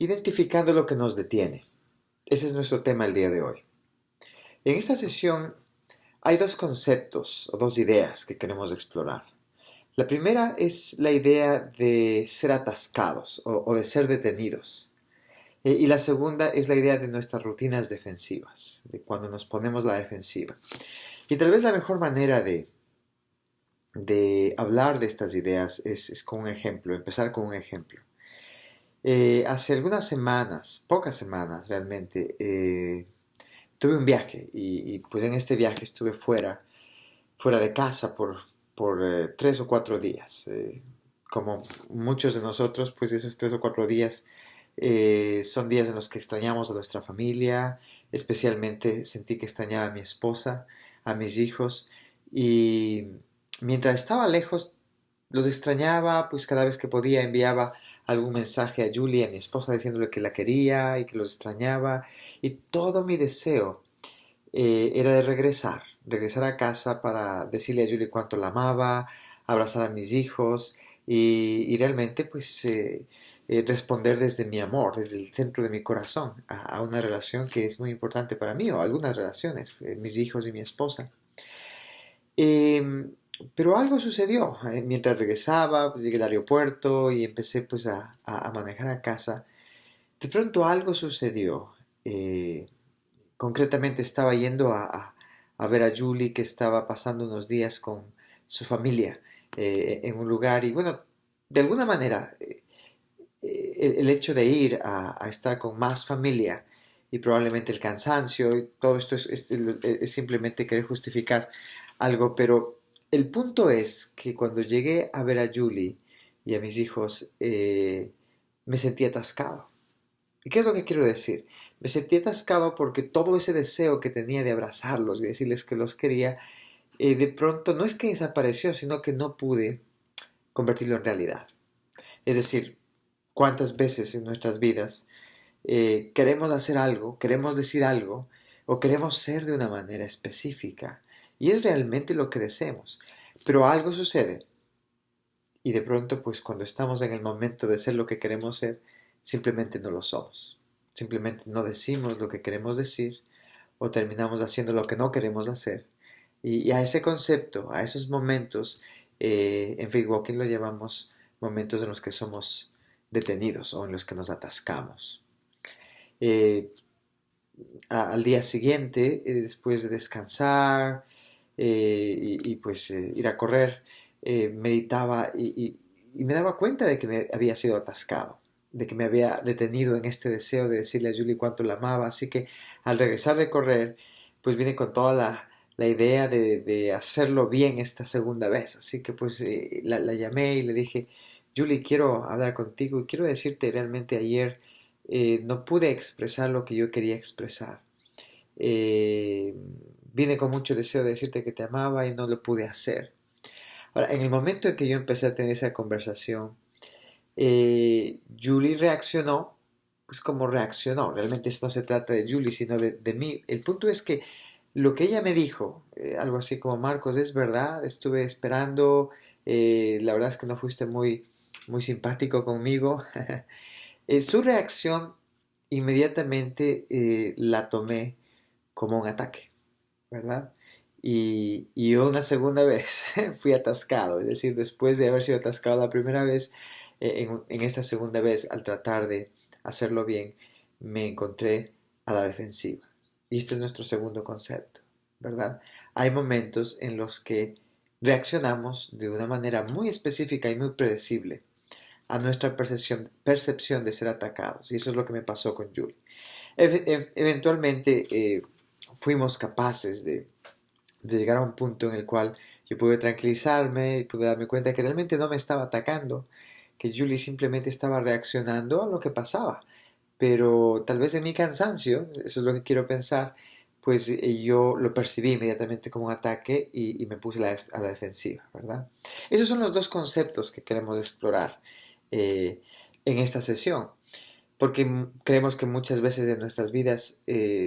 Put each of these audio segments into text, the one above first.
Identificando lo que nos detiene. Ese es nuestro tema el día de hoy. En esta sesión hay dos conceptos o dos ideas que queremos explorar. La primera es la idea de ser atascados o de ser detenidos. Y la segunda es la idea de nuestras rutinas defensivas, de cuando nos ponemos la defensiva. Y tal vez la mejor manera de hablar de estas ideas es con un ejemplo, empezar con un ejemplo. Hace algunas semanas, pocas semanas realmente, tuve un viaje y pues en este viaje estuve fuera de casa por 3 o 4 días. Como muchos de nosotros, pues esos 3 o 4 días son días en los que extrañamos a nuestra familia, especialmente sentí que extrañaba a mi esposa, a mis hijos y mientras estaba lejos los extrañaba, pues cada vez que podía enviaba algún mensaje a Julie, a mi esposa, diciéndole que la quería y que los extrañaba y todo mi deseo era de regresar a casa para decirle a Julie cuánto la amaba, abrazar a mis hijos y realmente pues responder desde mi amor, desde el centro de mi corazón, a una relación que es muy importante para mí, o algunas relaciones, mis hijos y mi esposa. Eh, pero algo sucedió. Mientras regresaba, pues, llegué al aeropuerto y empecé pues a manejar a casa. De pronto algo sucedió. Concretamente estaba yendo a ver a Julie que estaba pasando unos días con su familia en un lugar y bueno, de alguna manera el hecho de ir a estar con más familia y probablemente el cansancio y todo esto es simplemente querer justificar algo, pero el punto es que cuando llegué a ver a Julie y a mis hijos me sentí atascado. ¿Y qué es lo que quiero decir? Me sentí atascado porque todo ese deseo que tenía de abrazarlos y decirles que los quería, de pronto no es que desapareció, sino que no pude convertirlo en realidad. Es decir, cuántas veces en nuestras vidas queremos hacer algo, queremos decir algo o queremos ser de una manera específica y es realmente lo que deseamos, pero algo sucede y de pronto pues cuando estamos en el momento de ser lo que queremos ser, simplemente no lo somos, simplemente no decimos lo que queremos decir o terminamos haciendo lo que no queremos hacer y a ese concepto, a esos momentos, en Faith Walking lo llamamos momentos en los que somos detenidos o en los que nos atascamos. Eh, Al día siguiente, después de descansar pues ir a correr, meditaba y me daba cuenta de que me había sido atascado, de que me había detenido en este deseo de decirle a Julie cuánto la amaba. Así que al regresar de correr, pues vine con toda la idea de hacerlo bien esta segunda vez. Así que pues la llamé y le dije, Julie, quiero hablar contigo y quiero decirte realmente ayer no pude expresar lo que yo quería expresar. Eh, Vine con mucho deseo de decirte que te amaba y no lo pude hacer. Ahora, en el momento en que yo empecé a tener esa conversación, Julie reaccionó, pues como reaccionó. Realmente esto no se trata de Julie, sino de mí. El punto es que lo que ella me dijo, algo así como, Marcos, es verdad, estuve esperando, la verdad es que no fuiste muy simpático conmigo. Su reacción inmediatamente la tomé como un ataque, ¿verdad? Y yo una segunda vez fui atascado, es decir, después de haber sido atascado la primera vez, en esta segunda vez, al tratar de hacerlo bien, me encontré a la defensiva. Y este es nuestro segundo concepto, ¿verdad? Hay momentos en los que reaccionamos de una manera muy específica y muy predecible a nuestra percepción de ser atacados. Y eso es lo que me pasó con Julie. Eventualmente fuimos capaces de llegar a un punto en el cual yo pude tranquilizarme y pude darme cuenta que realmente no me estaba atacando, que Julie simplemente estaba reaccionando a lo que pasaba. Pero tal vez en mi cansancio, eso es lo que quiero pensar, pues yo lo percibí inmediatamente como un ataque y me puse a la defensiva, ¿verdad? Esos son los dos conceptos que queremos explorar eh, en esta sesión, porque creemos que muchas veces en nuestras vidas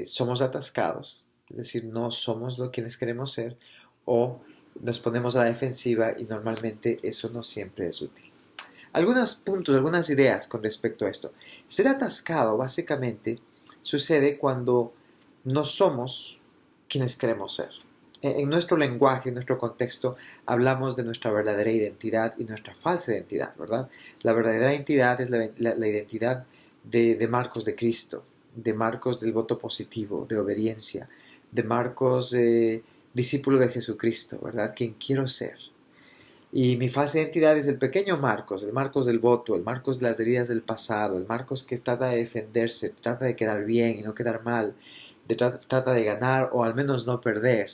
somos atascados, es decir, no somos lo quienes queremos ser, o nos ponemos a la defensiva y normalmente eso no siempre es útil. algunos puntos, algunas ideas con respecto a esto. Ser atascado básicamente sucede cuando no somos quienes queremos ser. En nuestro lenguaje, en nuestro contexto, hablamos de nuestra verdadera identidad y nuestra falsa identidad, ¿verdad? La verdadera identidad es la identidad de Marcos de Cristo, de Marcos del voto positivo, de obediencia, de Marcos discípulo de Jesucristo, ¿verdad? Quien quiero ser. Y mi falsa identidad es el pequeño Marcos, el Marcos del voto, el Marcos de las heridas del pasado, el Marcos que trata de defenderse, trata de quedar bien y no quedar mal, trata de ganar o al menos no perder,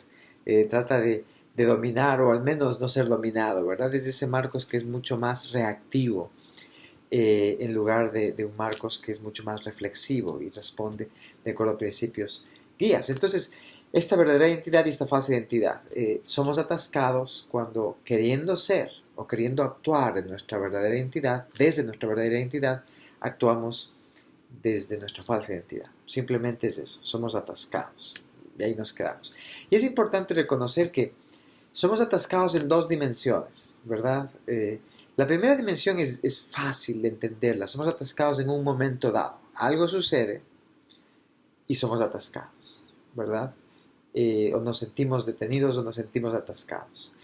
trata de dominar o al menos no ser dominado, ¿verdad? Es ese Marcos que es mucho más reactivo en lugar de un Marcos que es mucho más reflexivo y responde de acuerdo a principios guías. Entonces, esta verdadera identidad y esta falsa identidad. Somos atascados cuando queriendo ser o queriendo actuar de nuestra verdadera identidad, desde nuestra verdadera identidad, actuamos desde nuestra falsa identidad. Simplemente es eso, somos atascados. Y ahí nos quedamos. Y es importante reconocer que somos atascados en dos dimensiones, ¿verdad? La primera dimensión es fácil de entenderla. Somos atascados en un momento dado. Algo sucede y somos atascados, ¿verdad? O nos sentimos detenidos o nos sentimos atascados.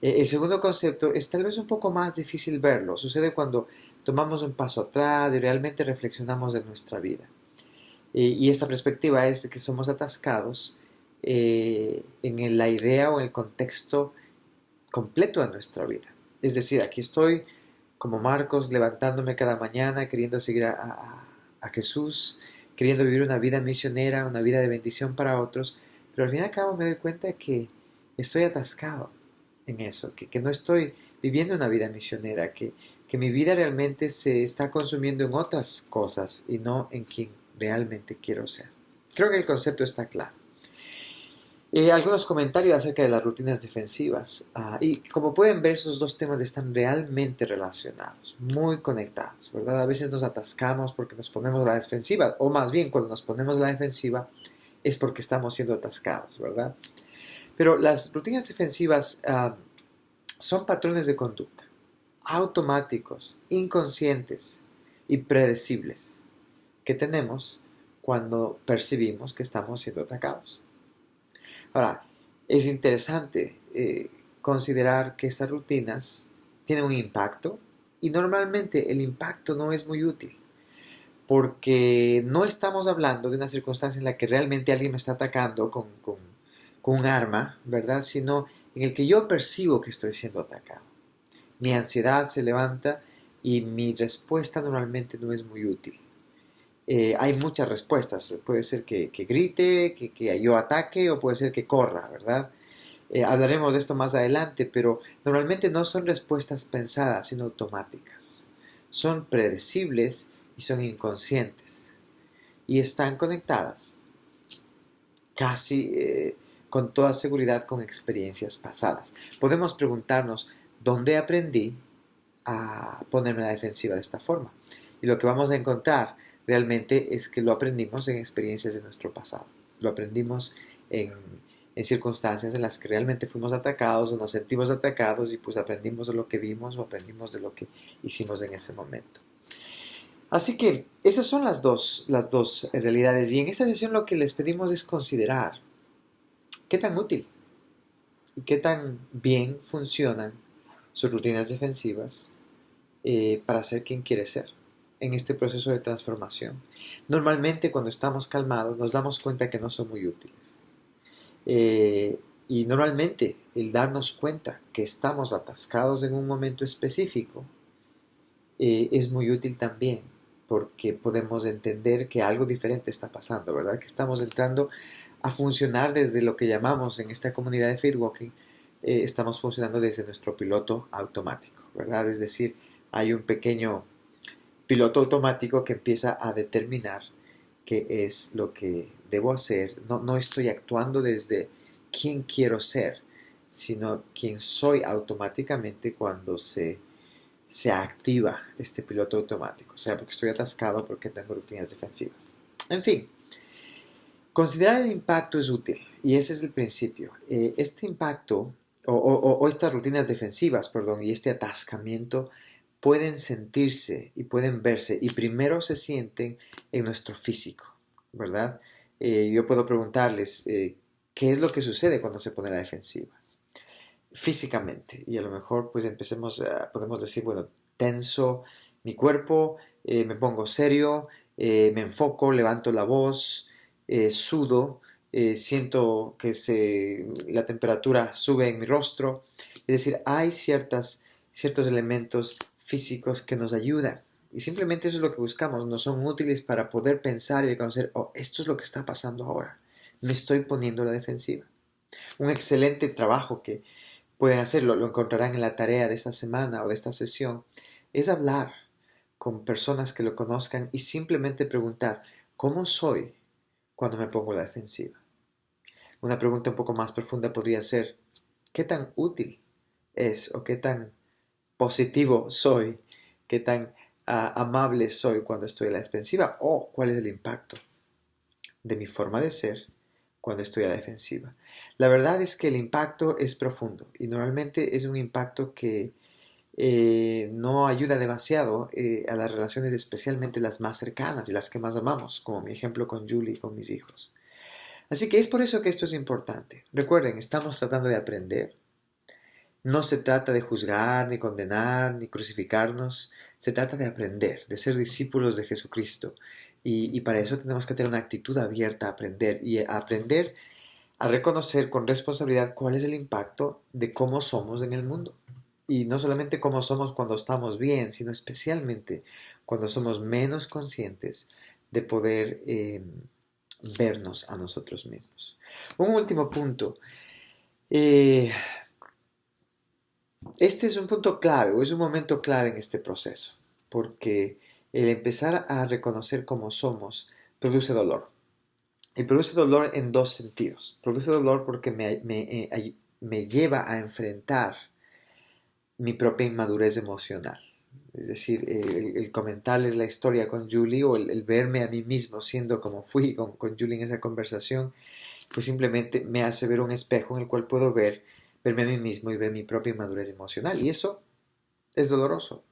El segundo concepto es tal vez un poco más difícil verlo. Sucede cuando tomamos un paso atrás y realmente reflexionamos de nuestra vida. Y esta perspectiva es de que somos atascados en la idea o en el contexto completo de nuestra vida. Es decir, aquí estoy como Marcos levantándome cada mañana queriendo seguir a Jesús, queriendo vivir una vida misionera, una vida de bendición para otros, pero al fin y al cabo me doy cuenta que estoy atascado en eso, que no estoy viviendo una vida misionera, que mi vida realmente se está consumiendo en otras cosas y no en quien realmente quiero ser. Creo que el concepto está claro. Algunos comentarios acerca de las rutinas defensivas. Y como pueden ver, esos dos temas están realmente relacionados, muy conectados, ¿verdad? A veces nos atascamos porque nos ponemos a la defensiva, o más bien cuando nos ponemos a la defensiva es porque estamos siendo atascados, ¿verdad? Pero las rutinas defensivas son patrones de conducta automáticos, inconscientes y predecibles que tenemos cuando percibimos que estamos siendo atacados. Ahora, es interesante considerar que estas rutinas tienen un impacto y normalmente el impacto no es muy útil porque no estamos hablando de una circunstancia en la que realmente alguien me está atacando con un arma, ¿verdad? Sino en el que yo percibo que estoy siendo atacado. Mi ansiedad se levanta y mi respuesta normalmente no es muy útil. Hay muchas respuestas. Puede ser que grite, que yo ataque o puede ser que corra, ¿verdad? Hablaremos de esto más adelante, pero normalmente no son respuestas pensadas, sino automáticas. Son predecibles y son inconscientes. Y están conectadas casi con toda seguridad con experiencias pasadas. Podemos preguntarnos, ¿dónde aprendí a ponerme a la defensiva de esta forma? Y lo que vamos a encontrar realmente es que lo aprendimos en experiencias de nuestro pasado. Lo aprendimos en circunstancias en las que realmente fuimos atacados o nos sentimos atacados y pues aprendimos de lo que vimos o aprendimos de lo que hicimos en ese momento. Así que esas son las dos realidades y en esta sesión lo que les pedimos es considerar qué tan útil y qué tan bien funcionan sus rutinas defensivas para ser quien quiere ser en este proceso de transformación. Normalmente cuando estamos calmados nos damos cuenta que no son muy útiles. Y normalmente el darnos cuenta que estamos atascados en un momento específico es muy útil también porque podemos entender que algo diferente está pasando, ¿verdad? Que estamos entrando a funcionar desde lo que llamamos en esta comunidad de Faith Walking, estamos funcionando desde nuestro piloto automático, ¿verdad? Es decir, hay un pequeño piloto automático que empieza a determinar qué es lo que debo hacer. No estoy actuando desde quién quiero ser, sino quién soy automáticamente cuando se activa este piloto automático, o sea, porque estoy atascado, porque tengo rutinas defensivas. En fin, considerar el impacto es útil y ese es el principio. Este impacto o estas rutinas defensivas, perdón, y este atascamiento pueden sentirse y pueden verse y primero se sienten en nuestro físico, ¿verdad? Yo puedo preguntarles, ¿qué es lo que sucede cuando se pone a la defensiva? Físicamente, y a lo mejor pues podemos decir, bueno, tenso mi cuerpo, me pongo serio, me enfoco, levanto la voz, sudo, siento que la temperatura sube en mi rostro. Es decir, hay ciertos elementos físicos que nos ayudan. Y simplemente eso es lo que buscamos, nos son útiles para poder pensar y reconocer, oh, esto es lo que está pasando ahora, me estoy poniendo a la defensiva. Un excelente trabajo que pueden hacerlo, lo encontrarán en la tarea de esta semana o de esta sesión, es hablar con personas que lo conozcan y simplemente preguntar, ¿cómo soy cuando me pongo a la defensiva? Una pregunta un poco más profunda podría ser, ¿qué tan útil es o qué tan positivo soy, qué tan amable soy cuando estoy a la defensiva? ¿O cuál es el impacto de mi forma de ser cuando estoy a la defensiva? La verdad es que el impacto es profundo y normalmente es un impacto que no ayuda demasiado a las relaciones, especialmente las más cercanas y las que más amamos, como mi ejemplo con Julie y con mis hijos. Así que es por eso que esto es importante. Recuerden, estamos tratando de aprender. No se trata de juzgar, ni condenar, ni crucificarnos. Se trata de aprender, de ser discípulos de Jesucristo. Y para eso tenemos que tener una actitud abierta a aprender y a aprender a reconocer con responsabilidad cuál es el impacto de cómo somos en el mundo. Y no solamente cómo somos cuando estamos bien, sino especialmente cuando somos menos conscientes de poder vernos a nosotros mismos. Un último punto. Eh, este es un punto clave o es un momento clave en este proceso, porque el empezar a reconocer cómo somos produce dolor. Y produce dolor en dos sentidos. Produce dolor porque me lleva a enfrentar mi propia inmadurez emocional. Es decir, el comentarles la historia con Julie o el verme a mí mismo siendo como fui con Julie en esa conversación, pues simplemente me hace ver un espejo en el cual puedo verme a mí mismo y ver mi propia inmadurez emocional. Y eso es doloroso.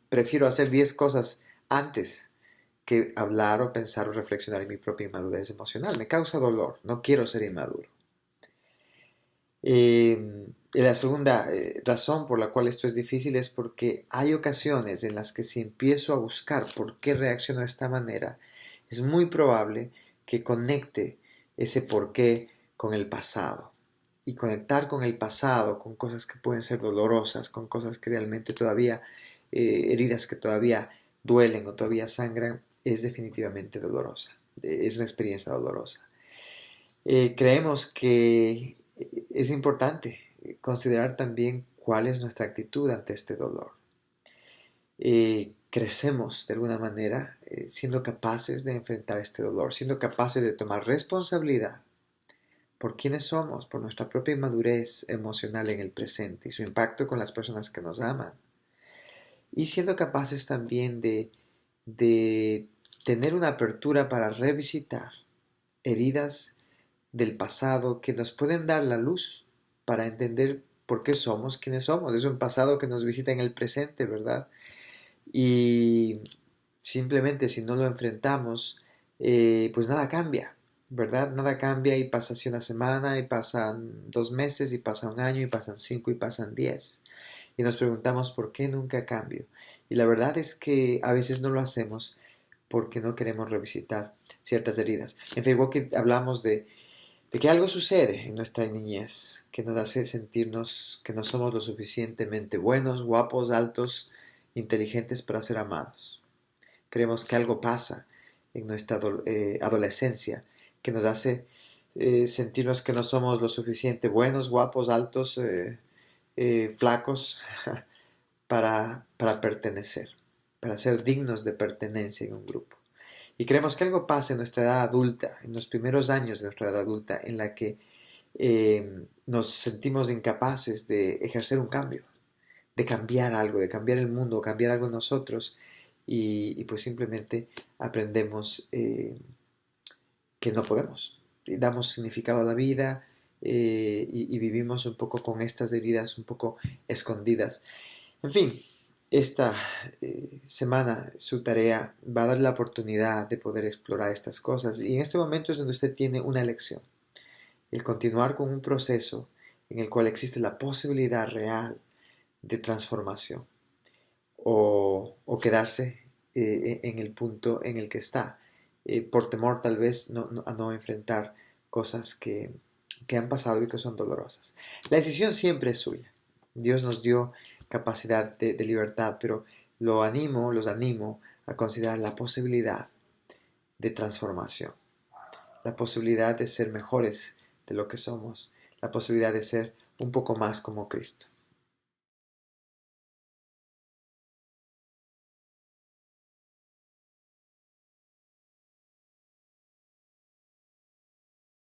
Prefiero hacer 10 cosas antes que hablar o pensar o reflexionar en mi propia inmadurez emocional. Me causa dolor, no quiero ser inmaduro. La segunda razón por la cual esto es difícil es porque hay ocasiones en las que si empiezo a buscar por qué reacciono de esta manera, es muy probable que conecte ese por qué con el pasado. Y conectar con el pasado, con cosas que pueden ser dolorosas, con cosas que realmente todavía, heridas que todavía duelen o todavía sangran, es definitivamente dolorosa. Es una experiencia dolorosa. Creemos que es importante considerar también cuál es nuestra actitud ante este dolor. Crecemos de alguna manera siendo capaces de enfrentar este dolor, siendo capaces de tomar responsabilidad por quiénes somos, por nuestra propia inmadurez emocional en el presente y su impacto con las personas que nos aman. Y siendo capaces también de tener una apertura para revisitar heridas del pasado que nos pueden dar la luz para entender por qué somos quienes somos. Es un pasado que nos visita en el presente, ¿verdad? Y simplemente si no lo enfrentamos, pues nada cambia, ¿verdad? Nada cambia y pasa así una semana y pasan 2 meses y pasa un año y pasan 5 y pasan 10. Y nos preguntamos por qué nunca cambio. Y la verdad es que a veces no lo hacemos porque no queremos revisitar ciertas heridas. En Facebook hablamos de que algo sucede en nuestra niñez que nos hace sentirnos que no somos lo suficientemente buenos, guapos, altos, inteligentes para ser amados. Creemos que algo pasa en nuestra adolescencia que nos hace sentirnos que no somos lo suficiente buenos, guapos, altos, flacos para pertenecer, para ser dignos de pertenencia en un grupo. Y creemos que algo pasa en nuestra edad adulta, en los primeros años de nuestra edad adulta, en la que nos sentimos incapaces de ejercer un cambio, de cambiar algo, de cambiar el mundo, cambiar algo en nosotros, y pues simplemente aprendemos que no podemos. Y damos significado a la vida y vivimos un poco con estas heridas un poco escondidas. En fin, esta semana su tarea va a dar la oportunidad de poder explorar estas cosas. Y en este momento es donde usted tiene una elección. El continuar con un proceso en el cual existe la posibilidad real de transformación. O quedarse en el punto en el que está. Por temor tal vez a no enfrentar cosas que han pasado y que son dolorosas. La decisión siempre es suya. Dios nos dio capacidad de libertad, pero los animo a considerar la posibilidad de transformación, la posibilidad de ser mejores de lo que somos, la posibilidad de ser un poco más como Cristo.